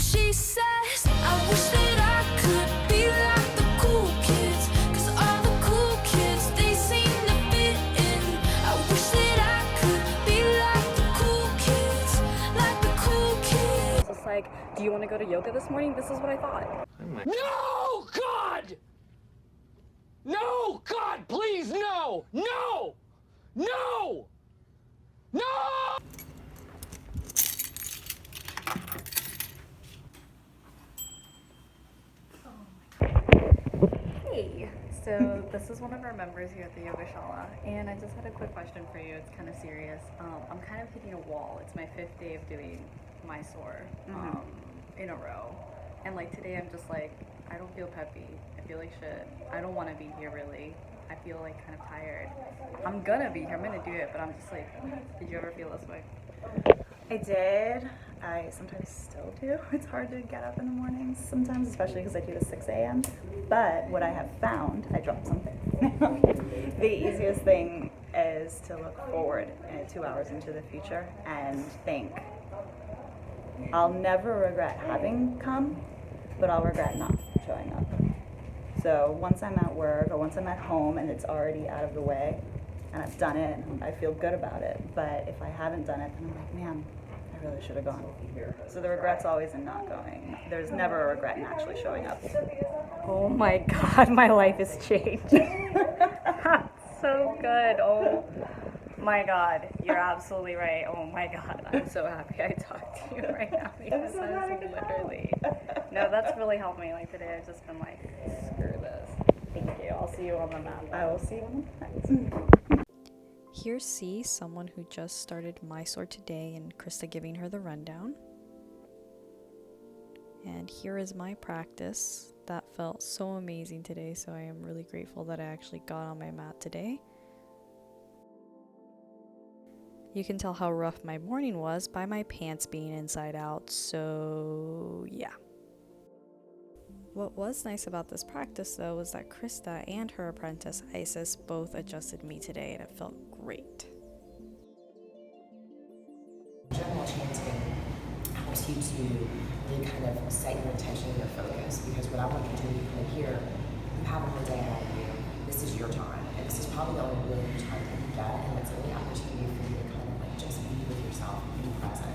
She says, I wish that I could be like the cool kids, 'cause all the cool kids, they seem to fit in. I wish that I could be like the cool kids, like the cool kids. It's like, do you want to go to yoga this morning? This is what I thought. No, God! No, God, please, no! No! No! No! Hey, so this is one of our members here at the Yogashala, and I just had a quick question for you. It's kind of serious. I'm kind of hitting a wall. It's my 5th day of doing Mysore in a row, and like today I'm just like, I don't feel peppy. I feel like shit. I don't want to be here really. I feel like kind of tired. I'm gonna be here. I'm gonna do it, but I'm just like, did you ever feel this way? I did. I sometimes still do. It's hard to get up in the mornings sometimes, especially because I do the 6 a.m. But what I have found, I dropped something. The easiest thing is to look forward 2 hours into the future and think, I'll never regret having come, but I'll regret not showing up. So once I'm at work or once I'm at home and it's already out of the way and I've done it, I feel good about it. But if I haven't done it, then I'm like, man, I really should have gone. So the regret's always in not going. There's never a regret in actually showing up. Oh my God, my life has changed. So good. Oh my God, you're absolutely right. Oh my God, I'm so happy I talked to you right now because I was literally. No, that's really helped me. Like today, I've just been like, screw this. Thank you. I'll see you on the map. I will see you on the next. Here's C, someone who just started Mysore today, and Krista giving her the rundown. And here is my practice. That felt so amazing today, so I am really grateful that I actually got on my mat today. You can tell how rough my morning was by my pants being inside out, so yeah. What was nice about this practice though was that Krista and her apprentice Isis both adjusted me today, and it felt great. General chanting helps you to really kind of set your intention and your focus, because what I want you to do right here, you have a whole day ahead of you. This is your time, and this is probably the only really time that you get, and it's a really opportunity for you to kind of like just be with yourself, be present.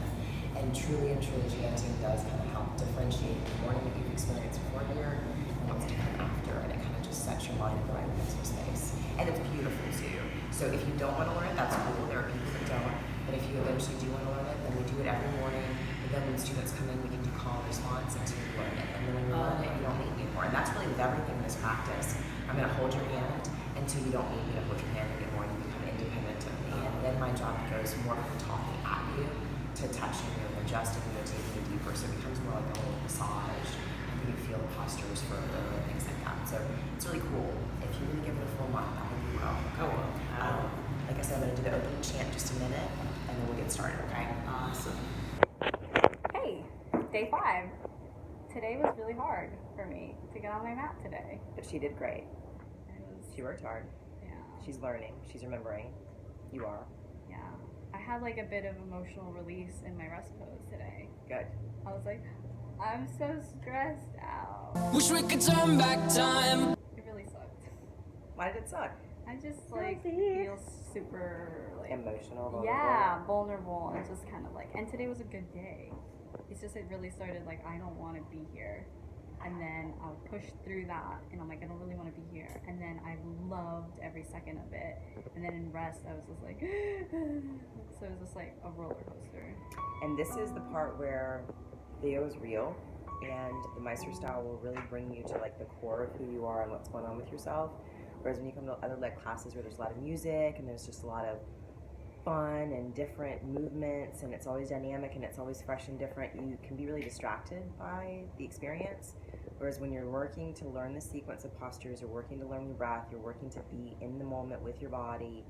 And truly chanting does kind of help differentiate the morning that you've experienced before here and what's to come after, and it kind of just sets your mind in the right mental space. And it's beautiful too. So if you don't want to learn it, that's cool. There are people that don't. But if you eventually do want to learn it, then we do it every morning. And then when students come in, we can do call and response until you learn it. And then when you learn it, you don't need me anymore. And that's really with everything in this practice. I'm going to hold your hand until you don't need me to hold your hand anymore. You become independent of me. And then my job goes more from talking at you to touching you and adjusting you and taking you deeper. So it becomes more like a little massage. And you feel the postures further and things like that. So it's really cool. If you really give it a full month, I think you will. Like I said, I'm going to do the opening chant in just a minute, and then we'll get started, okay? Awesome. Hey, day 5. Today was really hard for me to get on my mat today. But she did great. It was, She worked hard. yeah. She's learning. She's remembering. You are. Yeah, I had like a bit of emotional release in my rest pose today. Good. I was like, I'm so stressed out. Wish we could turn back time. It really sucked. Why did it suck? I just like feel super like Emotional. Vulnerable. yeah, vulnerable, and just kind of like. And today was a good day. It's just it really started like I don't want to be here, and then I pushed through that, and I'm like I don't really want to be here, and then I loved every second of it, and then in rest I was just like, so it was just like a roller coaster. And this is the part where Theo is real, and the Mysore style will really bring you to like the core of who you are and what's going on with yourself. Whereas when you come to other leg classes where there's a lot of music and there's just a lot of fun and different movements and it's always dynamic and it's always fresh and different, you can be really distracted by the experience. Whereas when you're working to learn the sequence of postures, you're working to learn your breath, you're working to be in the moment with your body,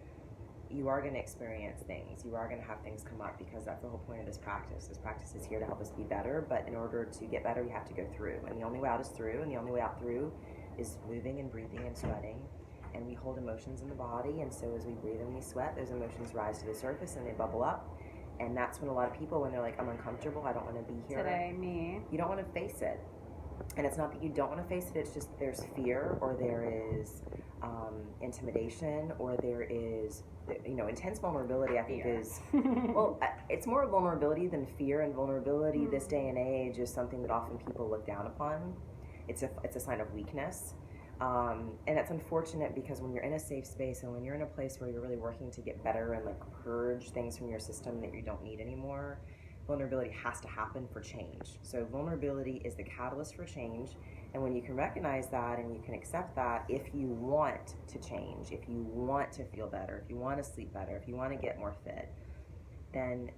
you are going to experience things. You are going to have things come up, because that's the whole point of this practice. This practice is here to help us be better, but in order to get better, you have to go through. And the only way out is through, and the only way out through is moving and breathing and sweating. And we hold emotions in the body, and so as we breathe and we sweat, those emotions rise to the surface and they bubble up. And that's when a lot of people, when they're like, I'm uncomfortable, I don't want to be here. Today, me. You don't want to face it. And it's not that you don't want to face it, it's just there's fear, or there is intimidation, or there is, intense vulnerability, I think is, well, it's more vulnerability than fear, and vulnerability this day and age is something that often people look down upon. It's a sign of weakness. And it's unfortunate because when you're in a safe space and when you're in a place where you're really working to get better and like purge things from your system that you don't need anymore, vulnerability has to happen for change. So vulnerability is the catalyst for change. And when you can recognize that and you can accept that, if you want to change, if you want to feel better, if you want to sleep better, if you want to get more fit, then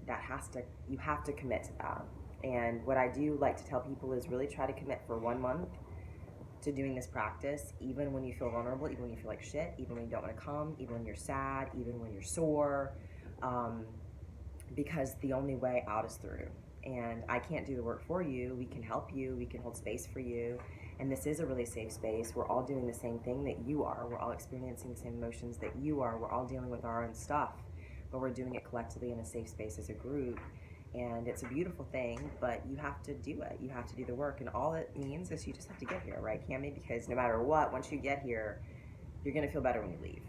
you have to commit to that. And what I do like to tell people is really try to commit for 1 month to doing this practice, even when you feel vulnerable, even when you feel like shit, even when you don't want to come, even when you're sad, even when you're sore, because the only way out is through. And I can't do the work for you. We can help you. We can hold space for you. And this is a really safe space. We're all doing the same thing that you are. We're all experiencing the same emotions that you are. We're all dealing with our own stuff, but we're doing it collectively in a safe space as a group. And it's a beautiful thing, but you have to do it. You have to do the work. And all it means is you just have to get here, right, Cami? Because no matter what, once you get here, you're going to feel better when you leave.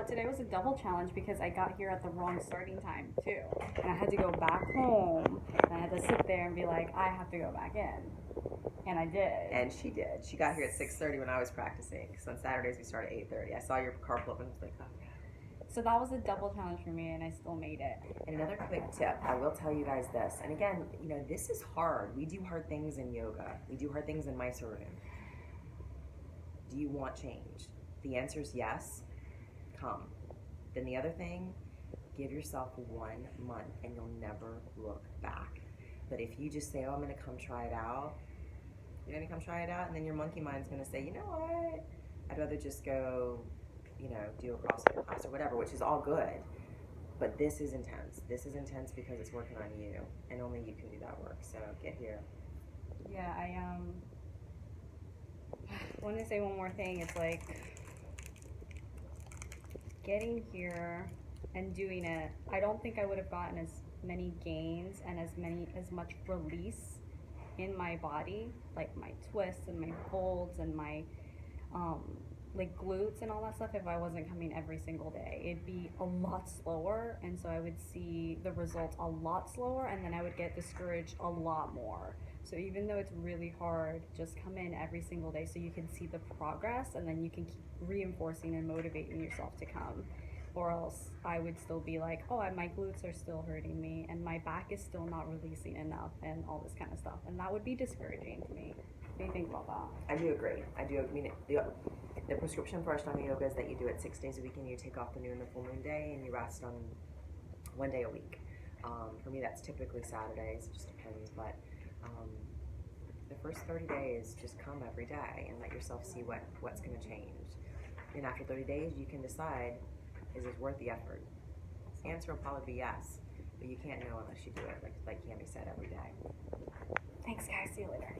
Today was a double challenge because I got here at the wrong starting time, too. And I had to go back home, and I had to sit there and be like, I have to go back in. And I did. And she did. She got here at 6:30 when I was practicing. So on Saturdays, we start at 8:30. I saw your car pull up and I was like, oh, yeah. So that was a double challenge for me, and I still made it. And another quick tip, I will tell you guys this. And again, this is hard. We do hard things in yoga. We do hard things in Mysore room. Do you want change? The answer is yes. Come. Then the other thing, give yourself 1 month and you'll never look back. But if you just say, oh, I'm going to come try it out, you're going to come try it out, and then your monkey mind's going to say, you know what? I'd rather just go, do a CrossFit class or whatever, which is all good. But this is intense. This is intense because it's working on you, and only you can do that work. So get here. Yeah, I want to say one more thing. It's like getting here and doing it. I don't think I would have gotten as many gains and as much release in my body, like my twists and my folds and my like glutes and all that stuff, if I wasn't coming every single day. It'd be a lot slower, and so I would see the results a lot slower, and then I would get discouraged a lot more. So even though it's really hard, just come in every single day so you can see the progress, and then you can keep reinforcing and motivating yourself to come. Or else I would still be like, oh, my glutes are still hurting me, and my back is still not releasing enough, and all this kind of stuff. And that would be discouraging to me. What do you think about that? I do agree. I mean, the prescription for Ashtanga yoga is that you do it 6 days a week, and you take off the new and the full moon day, and you rest on 1 day a week. For me, that's typically Saturdays. It just depends. But the first 30 days, just come every day and let yourself see what's going to change. And after 30 days, you can decide, is this worth the effort? The answer will probably be yes, but you can't know unless you do it, like Cami said, every day. Thanks, guys. See you later.